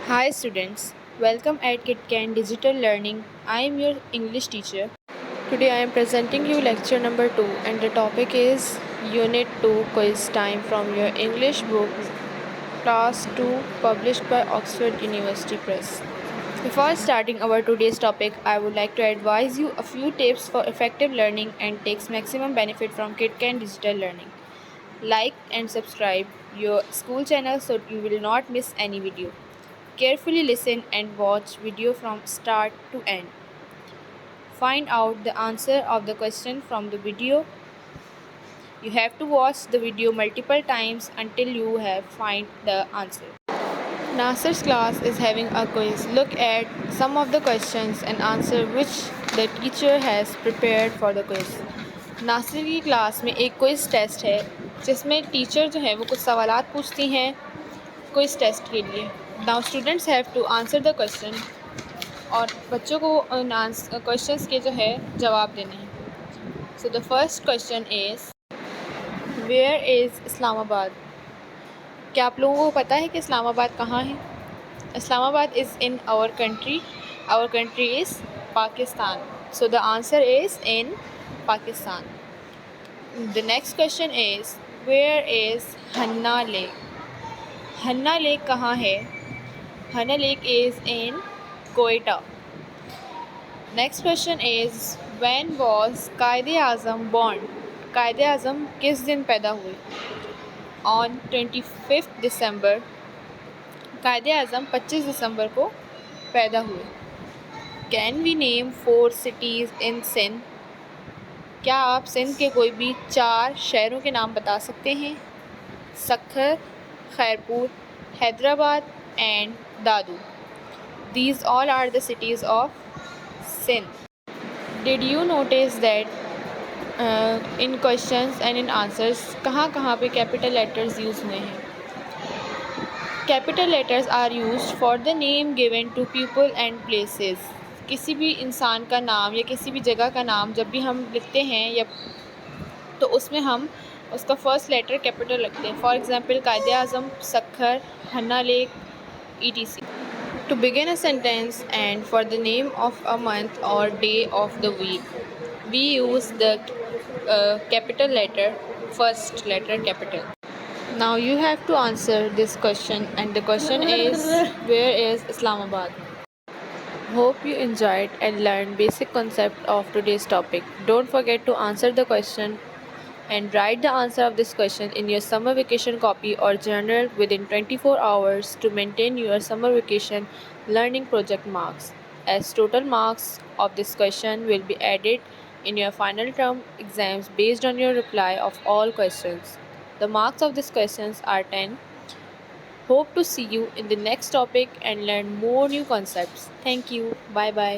Hi students, welcome at KitCan Digital Learning. I am your English teacher. Today I am presenting you lecture number 2 and the topic is Unit 2 quiz time from your English book Class 2 published by Oxford University Press. Before starting our today's topic, I would like to advise you a few tips for effective learning and takes maximum benefit from KitCan Digital Learning. Like and subscribe your school channel so you will not miss any video. Carefully listen and watch video from start to end. Find out the answer of the question from the video. You have to watch the video multiple times until you have find the answer. Nasir's class is having a quiz. Look at some of the questions and answer which the teacher has prepared for the quiz. Nasir की class में एक quiz test है जिसमें teacher जो है वो कुछ सवालात पूछती हैं क्विज़ टेस्ट के लिए. Now students have to answer the question और बच्चों को उन क्वेश्चंस के जो है जवाब देने हैं. So the first question is where is Islamabad. क्या आप लोगों को पता है कि इस्लामाबाद कहाँ है? Islamabad is in our country is Pakistan. So the answer is in Pakistan. The next question is where is Hanna lake. Hanna lake कहाँ है? Hanna lake is in Quetta. Next question is when was Quaid Azam born. Quaid Azam किस दिन पैदा हुए? On 25 December. कायदे आज़म 25 दिसंबर को पैदा हुए. Can we name 4 cities in Sindh. क्या आप सिंध के कोई भी 4 शहरों के नाम बता सकते हैं? Sukkur, Khairpur, Hyderabad and Dadu. These all are the cities of Sindh. Did you notice that in questions and in answers कहाँ कहाँ पे capital letters use हुए हैं? Capital letters are used for the name given to people and places. किसी भी इंसान का नाम या किसी भी जगह का नाम जब भी हम लिखते हैं या तो उसमें हम उसका फर्स्ट लेटर कैपिटल रखते हैं. फॉर एग्ज़ाम्पल कायदे आज़म, सक्खर, हन्ना lake, etc. To begin a sentence and for the name of a month or day of the week, we use the capital letter, first letter capital. Now you have to answer this question and the question is where is Islamabad? Hope you enjoyed and learned basic concept of today's topic. Don't forget to answer the question and write the answer of this question in your summer vacation copy or journal within 24 hours to maintain your summer vacation learning project marks, as total marks of this question will be added in your final term exams based on your reply of all questions. The marks of these questions are 10. Hope to see you in the next topic and learn more new concepts. Thank you. Bye bye.